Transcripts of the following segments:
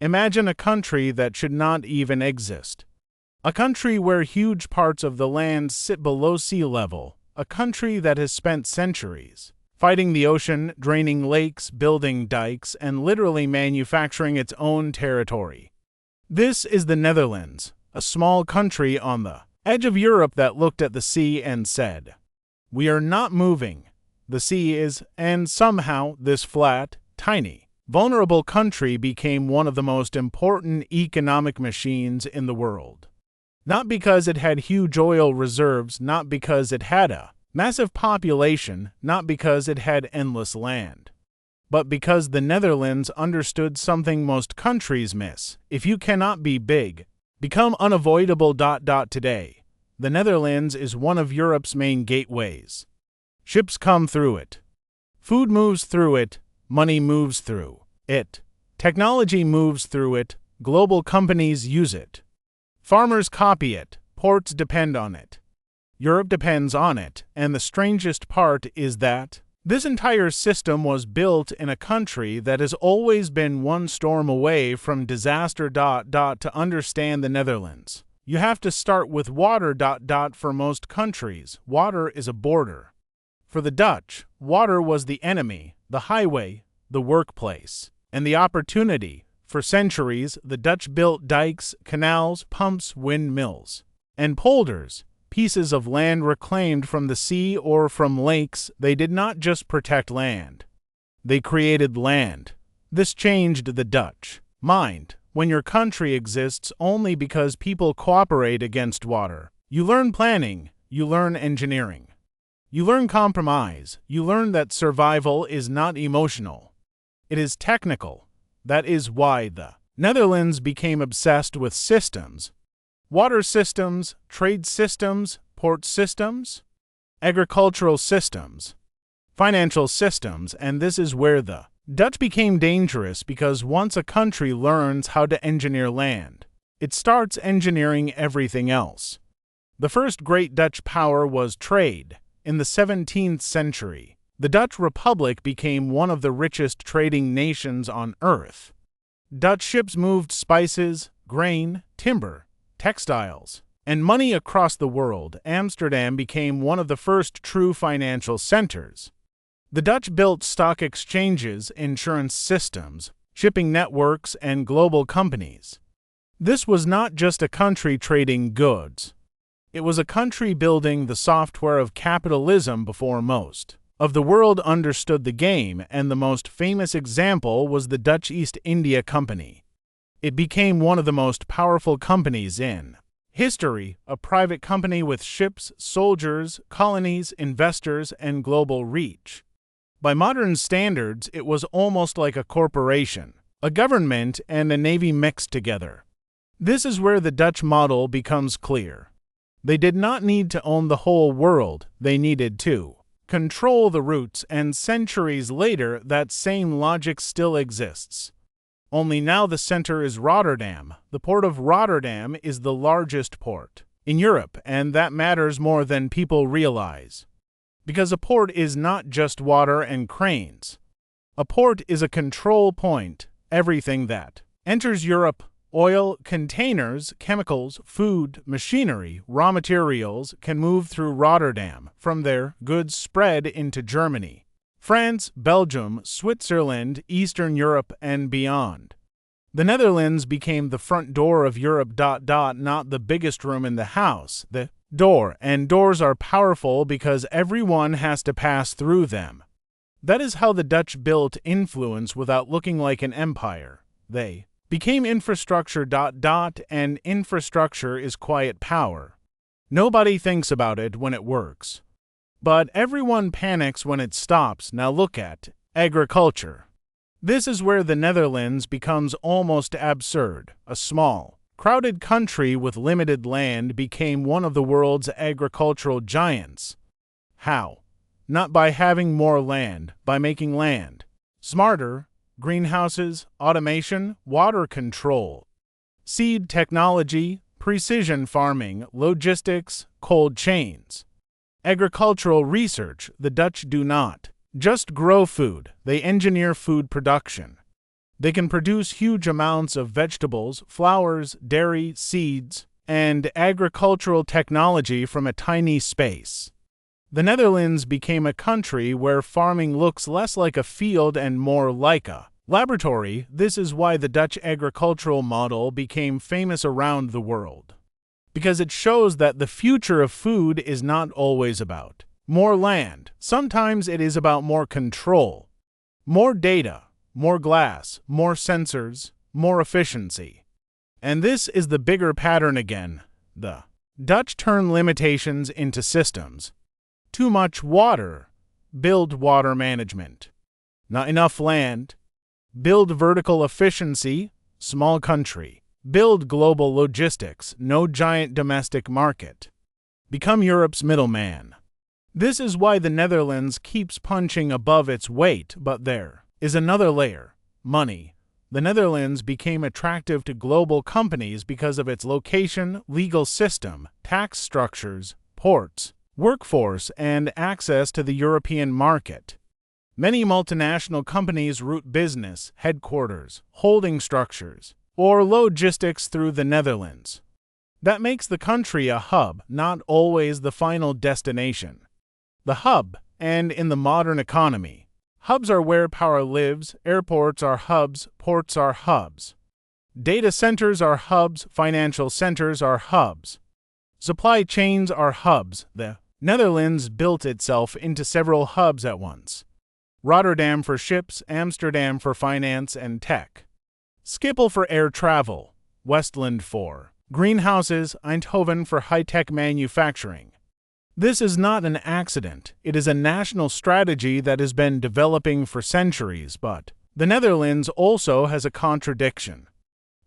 Imagine a country that should not even exist. A country where huge parts of the land sit below sea level. A country that has spent centuries fighting the ocean, draining lakes, building dikes, and literally manufacturing its own territory. This is the Netherlands, a small country on the edge of Europe that looked at the sea and said, "We are not moving. The sea is," and somehow this flat, tiny, vulnerable country became one of the most important economic machines in the world. Not because it had huge oil reserves, not because it had a massive population, not because it had endless land, but because the Netherlands understood something most countries miss. If you cannot be big, become unavoidable. Today, the Netherlands is one of Europe's main gateways. Ships come through it. Food moves through it. Money moves through it. Technology moves through it. Global companies use it. Farmers copy it. Ports depend on it. Europe depends on it, and the strangest part is that this entire system was built in a country that has always been one storm away from disaster. To understand the Netherlands, you have to start with water. For most countries, water is a border. For the Dutch, water was the enemy, the highway, the workplace, and the opportunity. For centuries, the Dutch built dikes, canals, pumps, windmills, and polders, pieces of land reclaimed from the sea or from lakes. They did not just protect land. They created land. This changed the Dutch mind. When your country exists only because people cooperate against water, you learn planning, you learn engineering, you learn compromise, you learn that survival is not emotional. It is technical. That is why the Netherlands became obsessed with systems. Water systems, trade systems, port systems, agricultural systems, financial systems, and this is where the Dutch became dangerous because once a country learns how to engineer land, it starts engineering everything else. The first great Dutch power was trade. In the 17th century, the Dutch Republic became one of the richest trading nations on earth. Dutch ships moved spices, grain, timber, textiles, and money across the world. Amsterdam became one of the first true financial centers. The Dutch built stock exchanges, insurance systems, shipping networks, and global companies. This was not just a country trading goods. It was a country building the software of capitalism before most of the world understood the game, and the most famous example was the Dutch East India Company. It became one of the most powerful companies in history, a private company with ships, soldiers, colonies, investors, and global reach. By modern standards, it was almost like a corporation, a government, and a navy mixed together. This is where the Dutch model becomes clear. They did not need to own the whole world, they needed to control the routes, and centuries later that same logic still exists. Only now the center is Rotterdam. The port of Rotterdam is the largest port in Europe, and that matters more than people realize. Because a port is not just water and cranes. A port is a control point. Everything that enters Europe, oil, containers, chemicals, food, machinery, raw materials, can move through Rotterdam. From there, goods spread into Germany, France, Belgium, Switzerland, Eastern Europe, and beyond. The Netherlands became the front door of Europe. Not the biggest room in the house, the door, and doors are powerful because everyone has to pass through them. That is how the Dutch built influence without looking like an empire. They became infrastructure. And infrastructure is quiet power. Nobody thinks about it when it works, but everyone panics when it stops. Now look at agriculture. This is where the Netherlands becomes almost absurd. A small, crowded country with limited land became one of the world's agricultural giants. How? Not by having more land, by making land smarter. Greenhouses, automation, water control, seed technology, precision farming, logistics, cold chains. Agricultural research. The Dutch do not just grow food, they engineer food production. They can produce huge amounts of vegetables, flowers, dairy, seeds, and agricultural technology from a tiny space. The Netherlands became a country where farming looks less like a field and more like a laboratory. This is why the Dutch agricultural model became famous around the world, because it shows that the future of food is not always about more land. Sometimes it is about more control, more data, more glass, more sensors, more efficiency. And this is the bigger pattern again. The Dutch turn limitations into systems. Too much water, build water management. Not enough land, build vertical efficiency, small country. Build global logistics, no giant domestic market. Become Europe's middleman. This is why the Netherlands keeps punching above its weight, but there is another layer: money. The Netherlands became attractive to global companies because of its location, legal system, tax structures, ports, workforce, and access to the European market. Many multinational companies route business, headquarters, holding structures, or logistics through the Netherlands. That makes the country a hub, not always the final destination. The hub, and in the modern economy, hubs are where power lives, airports are hubs, ports are hubs. Data centers are hubs, financial centers are hubs. Supply chains are hubs. The Netherlands built itself into several hubs at once. Rotterdam for ships, Amsterdam for finance and tech. Schiphol for air travel, Westland for greenhouses, Eindhoven for high-tech manufacturing. This is not an accident. It is a national strategy that has been developing for centuries, but the Netherlands also has a contradiction.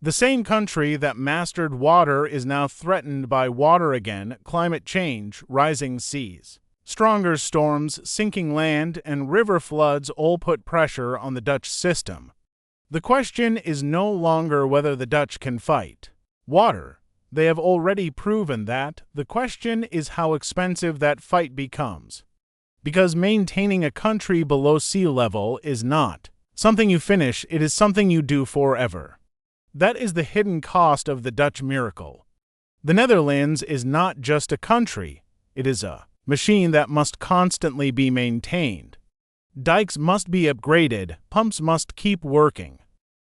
The same country that mastered water is now threatened by water again, climate change, rising seas. Stronger storms, sinking land, and river floods all put pressure on the Dutch system. The question is no longer whether the Dutch can fight water. They have already proven that. The question is how expensive that fight becomes. Because maintaining a country below sea level is not something you finish, it is something you do forever. That is the hidden cost of the Dutch miracle. The Netherlands is not just a country, it is a machine that must constantly be maintained. Dikes must be upgraded, pumps must keep working.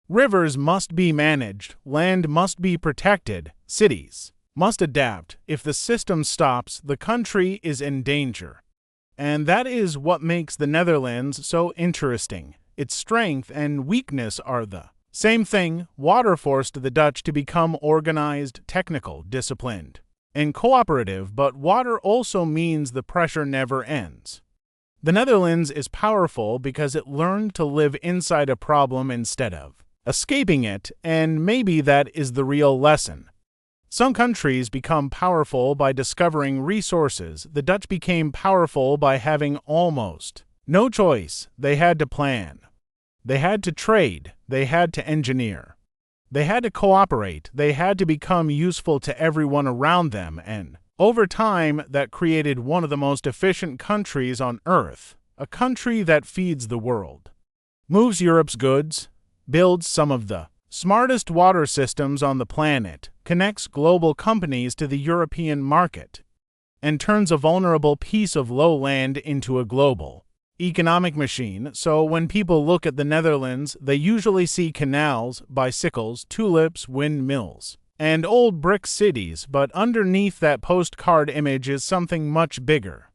Rivers must be managed, land must be protected, cities must adapt. If the system stops, the country is in danger. And that is what makes the Netherlands so interesting. Its strength and weakness are the same thing. Water forced the Dutch to become organized, technical, disciplined, and cooperative, but water also means the pressure never ends. The Netherlands is powerful because it learned to live inside a problem instead of escaping it, and maybe that is the real lesson. Some countries become powerful by discovering resources. The Dutch became powerful by having almost no choice. They had to plan. They had to trade. They had to engineer. They had to cooperate. They had to become useful to everyone around them, and over time, that created one of the most efficient countries on Earth, a country that feeds the world, moves Europe's goods, builds some of the smartest water systems on the planet, connects global companies to the European market, and turns a vulnerable piece of lowland into a global economic machine. So when people look at the Netherlands, they usually see canals, bicycles, tulips, windmills, and old brick cities, but underneath that postcard image is something much bigger.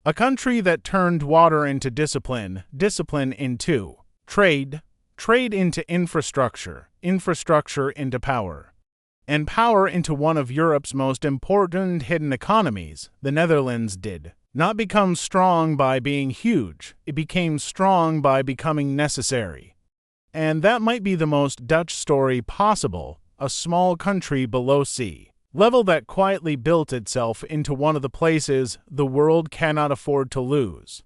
A country that turned water into discipline, discipline into trade, trade into infrastructure, infrastructure into power, and power into one of Europe's most important hidden economies. The Netherlands did not become strong by being huge, it became strong by becoming necessary. And that might be the most Dutch story possible, a small country below sea level that quietly built itself into one of the places the world cannot afford to lose.